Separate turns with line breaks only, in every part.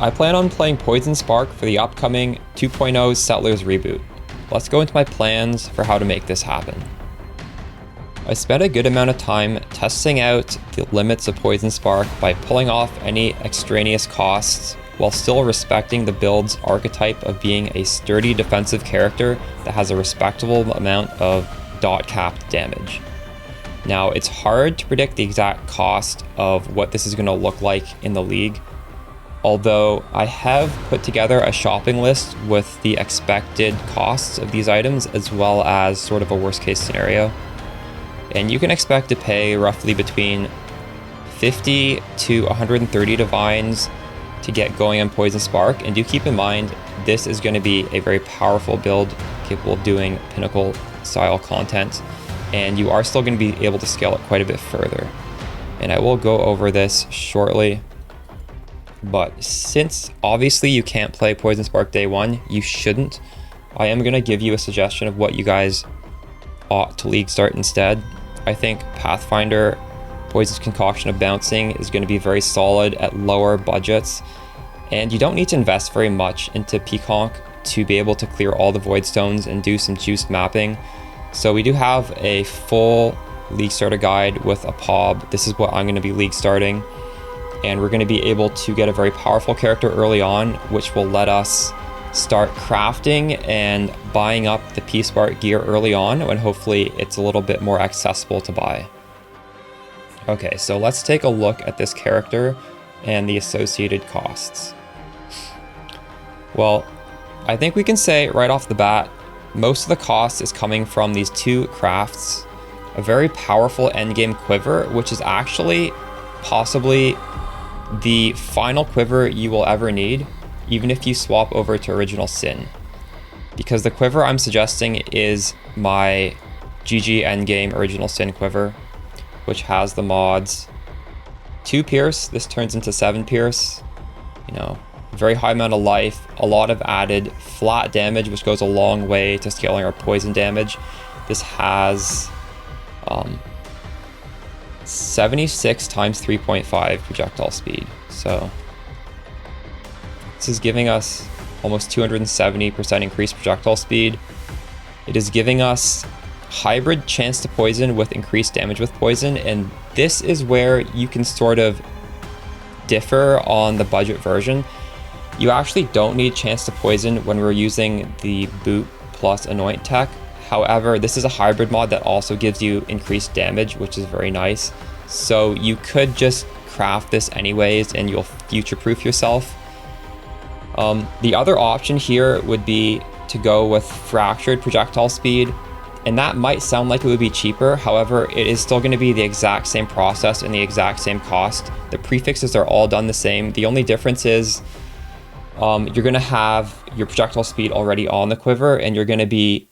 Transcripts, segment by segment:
I plan on playing Poison Spark for the upcoming 2.0 Settlers reboot. Let's go into my plans for how to make this happen. I spent a good amount of time testing out the limits of Poison Spark by pulling off any extraneous costs while still respecting the build's archetype of being a sturdy defensive character that has a respectable amount of dot-capped damage. Now, it's hard to predict the exact cost of what this is going to look like in the league, although I have put together a shopping list with the expected costs of these items as well as sort of a worst case scenario. And you can expect to pay roughly between 50 to 130 divines to get going on Poison Spark. And do keep in mind, this is going to be a very powerful build capable of doing pinnacle style content. And you are still going to be able to scale it quite a bit further. And I will go over this shortly. But since obviously you can't play Poison Spark day one, you shouldn't. I am going to give you a suggestion of what you guys ought to league start instead. I think Pathfinder Poison's Concoction of Bouncing is going to be very solid at lower budgets, and you don't need to invest very much into Peaconk to be able to clear all the Void Stones and do some juiced mapping. So we do have a full league starter guide with a POB. This is what I'm going to be league starting, and we're going to be able to get a very powerful character early on, which will let us start crafting and buying up the P-Spark gear early on, and hopefully it's a little bit more accessible to buy. Okay, so let's take a look at this character and the associated costs. Well, I think we can say right off the bat, most of the cost is coming from these two crafts, a very powerful endgame quiver, which is actually possibly the final quiver you will ever need, even if you swap over to Original Sin. Because the quiver I'm suggesting is my GG endgame Original Sin quiver, which has the mods 2 Pierce, this turns into 7 Pierce, you know, very high amount of life, a lot of added flat damage, which goes a long way to scaling our poison damage. This has 76 times 3.5 projectile speed, so this is giving us almost 270% increased projectile speed. It is giving us hybrid chance to poison with increased damage with poison, and this is where you can sort of differ on the budget version. You actually don't need chance to poison when we're using the boot plus anoint tech. However, this is a hybrid mod that also gives you increased damage, which is very nice. So you could just craft this anyways and you'll future-proof yourself. The other option here would be to go with fractured projectile speed, and that might sound like it would be cheaper. However, it is still going to be the exact same process and the exact same cost. The prefixes are all done the same. The only difference is you're going to have your projectile speed already on the quiver, and you're going to be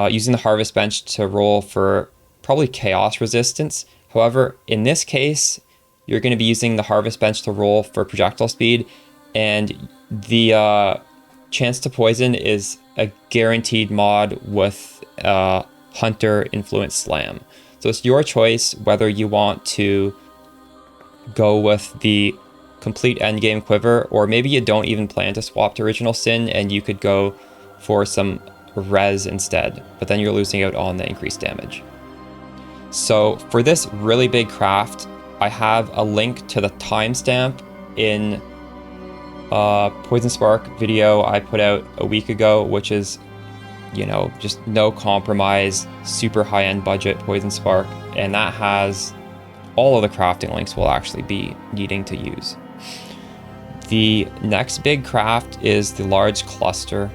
using the harvest bench to roll for probably chaos resistance. However, in this case, you're going to be using the harvest bench to roll for projectile speed, and the chance to poison is a guaranteed mod with Hunter Influence Slam. So it's your choice whether you want to go with the complete endgame quiver, or maybe you don't even plan to swap to Original Sin and you could go for some res instead, but then you're losing out on the increased damage. So for this really big craft, I have a link to the timestamp in Poison Spark video I put out a week ago, which is, you know, just no compromise, super high-end budget Poison Spark, and that has all of the crafting links we'll actually be needing to use. The next big craft is the large cluster.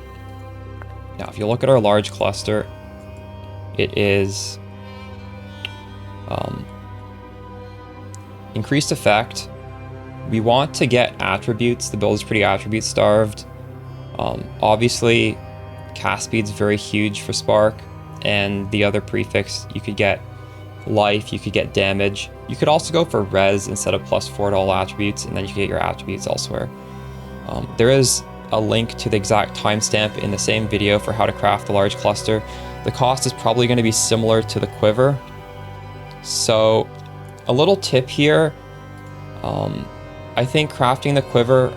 Now, if you look at our large cluster, it is increased effect. We want to get attributes. The build is pretty attribute starved. Obviously, cast speed's very huge for Spark, and the other prefix, you could get life, you could get damage. You could also go for res instead of +4 to all attributes, and then you can get your attributes elsewhere. There is a link to the exact timestamp in the same video for how to craft the large cluster. The cost is probably going to be similar to the quiver. So a little tip here, I think crafting the quiver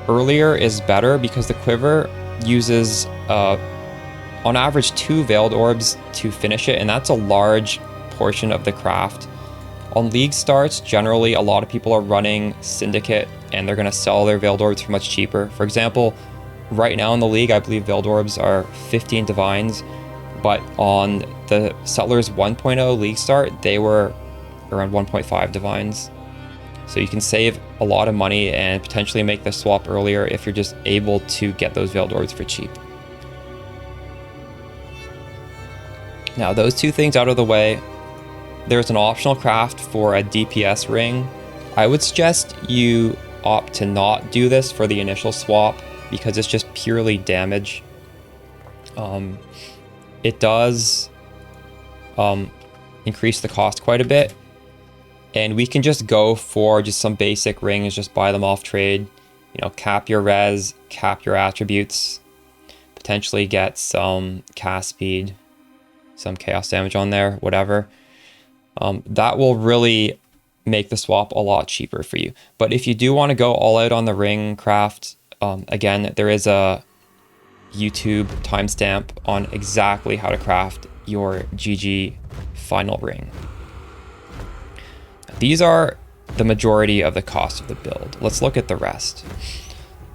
earlier is better because the quiver uses on average 2 veiled orbs to finish it, and that's a large portion of the craft. On league starts, generally a lot of people are running Syndicate and they're going to sell their veiled orbs for much cheaper. For example, right now in the league, I believe veiled orbs are 15 divines, but on the Settlers 1.0 league start, they were around 1.5 divines. So you can save a lot of money and potentially make the swap earlier if you're just able to get those veiled orbs for cheap. Now, those two things out of the way, there's an optional craft for a DPS ring. I would suggest you opt to not do this for the initial swap because it's just purely damage. It does increase the cost quite a bit, and we can just go for just some basic rings, just buy them off trade, you know, cap your res, cap your attributes, potentially get some cast speed, some chaos damage on there, whatever. That will really make the swap a lot cheaper for you. But if you do want to go all out on the ring craft, again, there is a YouTube timestamp on exactly how to craft your GG final ring. These are the majority of the cost of the build. Let's look at the rest.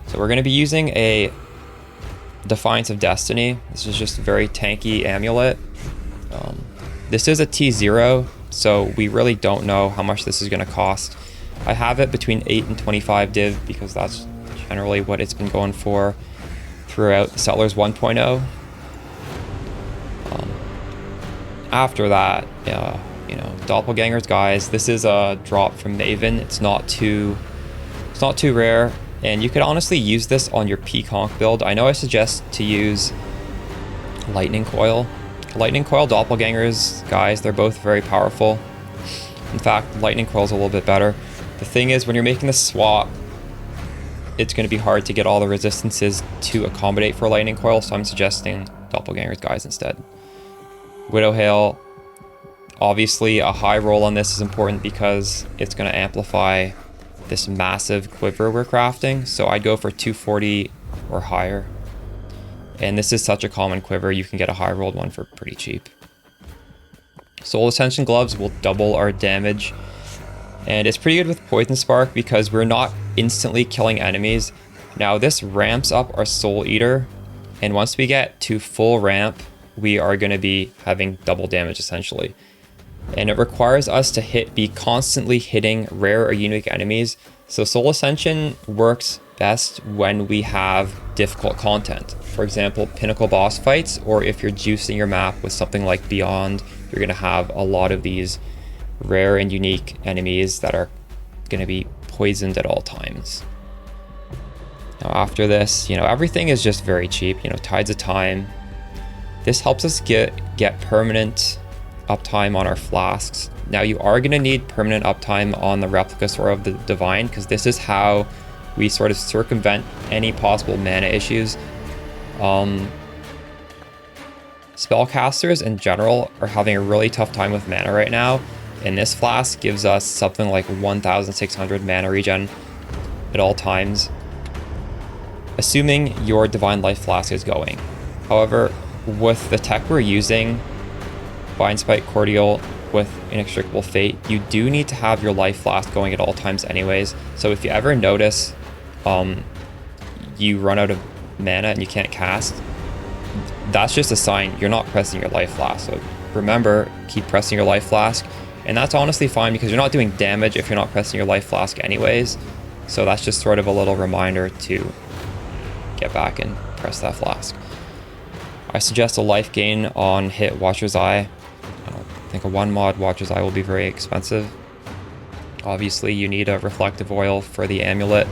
So we're going to be using a Defiance of Destiny. This is just a very tanky amulet. This is a T0, so we really don't know how much this is going to cost. I have it between 8 and 25 div because that's generally what it's been going for throughout the Settlers 1.0. After that, you know, doppelgangers, guys, this is a drop from Maven. It's not too rare, and you could honestly use this on your Peaconk build. I know I suggest to use Lightning Coil. Lightning Coil, doppelgangers, guys, they're both very powerful. In fact, Lightning Coil is a little bit better. The thing is, when you're making the swap, it's going to be hard to get all the resistances to accommodate for Lightning Coil, so I'm suggesting doppelgangers, guys, instead. Widow Hail, obviously a high roll on this is important because it's going to amplify this massive quiver we're crafting, so I'd go for 240 or higher. And this is such a common quiver, you can get a high rolled one for pretty cheap. Soul Ascension Gloves will double our damage, and it's pretty good with Poison Spark because we're not instantly killing enemies. Now this ramps up our Soul Eater, and once we get to full ramp, we are going to be having double damage essentially. And it requires us to be constantly hitting rare or unique enemies. So Soul Ascension works best when we have difficult content. For example, pinnacle boss fights, or if you're juicing your map with something like Beyond, you're going to have a lot of these rare and unique enemies that are going to be poisoned at all times. Now after this, you know, everything is just very cheap, you know, Tides of Time. This helps us get permanent uptime on our flasks. Now you are going to need permanent uptime on the Replica Sword of the Divine because this is how we sort of circumvent any possible mana issues. Spellcasters in general are having a really tough time with mana right now, and this flask gives us something like 1,600 mana regen at all times, assuming your Divine Life Flask is going. However, with the tech we're using, Bind Spike Cordial with Inextricable Fate, you do need to have your Life Flask going at all times anyways. So if you ever notice you run out of mana and you can't cast, that's just a sign you're not pressing your Life Flask. So remember, keep pressing your Life Flask, and that's honestly fine because you're not doing damage if you're not pressing your Life Flask anyways. So that's just sort of a little reminder to get back and press that flask. I suggest a life gain on hit Watcher's Eye. I don't think a 1 mod Watcher's Eye will be very expensive. Obviously you need a reflective oil for the amulet,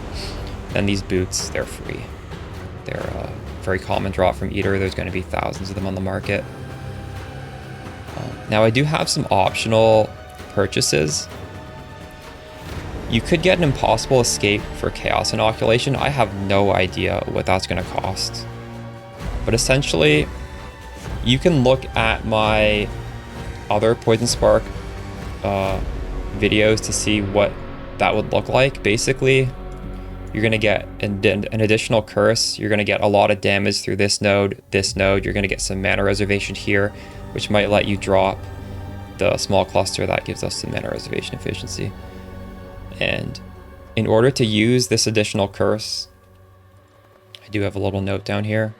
and these boots, they're free. They're a very common drop from Eater. There's going to be thousands of them on the market. Now I do have some optional purchases. You could get an Impossible Escape for Chaos Inoculation. I have no idea what that's going to cost. But essentially, you can look at my other Poison Spark videos to see what that would look like. Basically, you're going to get an additional curse. You're going to get a lot of damage through this node. You're going to get some mana reservation here, which might let you drop the small cluster that gives us the mana reservation efficiency. And in order to use this additional curse, I do have a little note down here.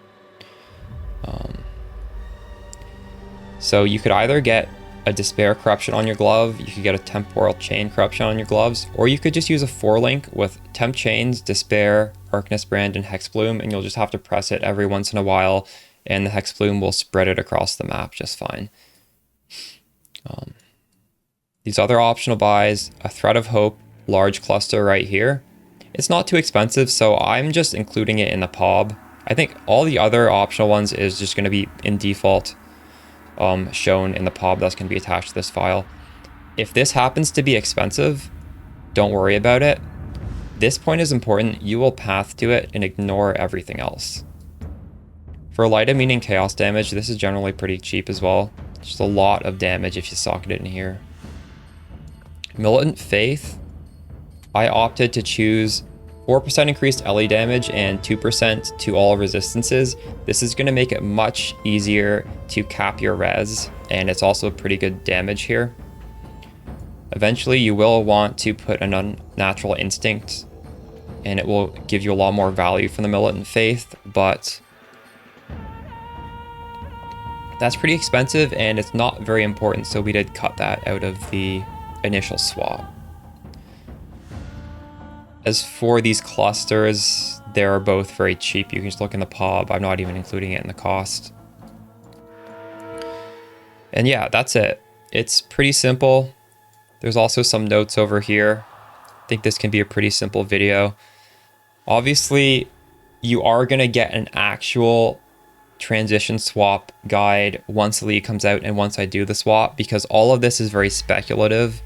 So you could either get a Despair Corruption on your glove, you could get a Temporal Chain Corruption on your gloves, or you could just use a 4-link with Temp Chains, Despair, Arcanist Brand, and Hexbloom, and you'll just have to press it every once in a while, and the Hexbloom will spread it across the map just fine. These other optional buys, a Thread of Hope large cluster right here. It's not too expensive, so I'm just including it in the POB. I think all the other optional ones is just going to be in default shown in the POB that's going to be attached to this file. If this happens to be expensive, don't worry about it. This point is important. You will path to it and ignore everything else. For light of meaning chaos damage, this is generally pretty cheap as well. Just a lot of damage if you socket it in here. Militant Faith, I opted to choose 4% increased LE damage and 2% to all resistances. This is going to make it much easier to cap your res, and it's also pretty good damage here. Eventually, you will want to put an Unnatural Instinct, and it will give you a lot more value from the Militant Faith, but that's pretty expensive, and it's not very important, so we did cut that out of the initial swap. As for these clusters, they are both very cheap. You can just look in the POB. I'm not even including it in the cost. And yeah, that's it. It's pretty simple. There's also some notes over here. I think this can be a pretty simple video. Obviously, you are going to get an actual transition swap guide once the league comes out and once I do the swap, because all of this is very speculative.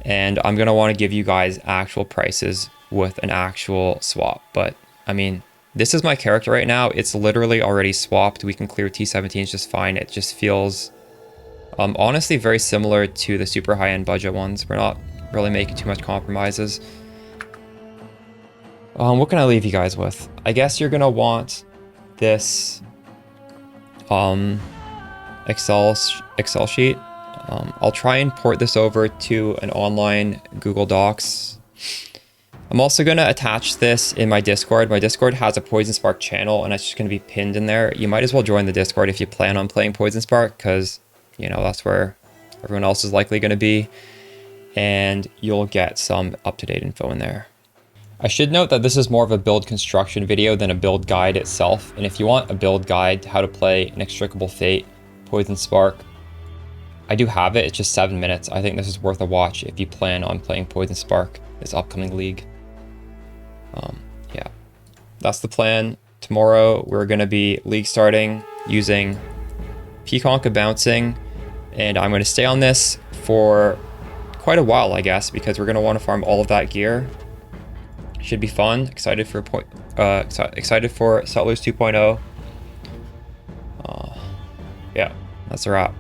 And I'm going to want to give you guys actual prices with an actual swap. But I mean, this is my character right now. It's literally already swapped. We can clear T17s just fine. It just feels honestly very similar to the super high-end budget ones. We're not really making too much compromises. What can I leave you guys with? I guess you're going to want this Excel sheet. I'll try and port this over to an online Google Docs. I'm also going to attach this in my Discord. My Discord has a Poison Spark channel, and it's just going to be pinned in there. You might as well join the Discord if you plan on playing Poison Spark, because, you know, that's where everyone else is likely going to be. And you'll get some up-to-date info in there. I should note that this is more of a build construction video than a build guide itself. And if you want a build guide to how to play Inextricable Fate, Poison Spark, I do have it. It's just 7 minutes. I think this is worth a watch if you plan on playing Poison Spark this upcoming league. Yeah, that's the plan. Tomorrow we're going to be league starting using Peaconk Bouncing, and I'm going to stay on this for quite a while, I guess, because we're going to want to farm all of that gear. Should be fun. Excited for Settlers 2.0. Yeah, that's a wrap.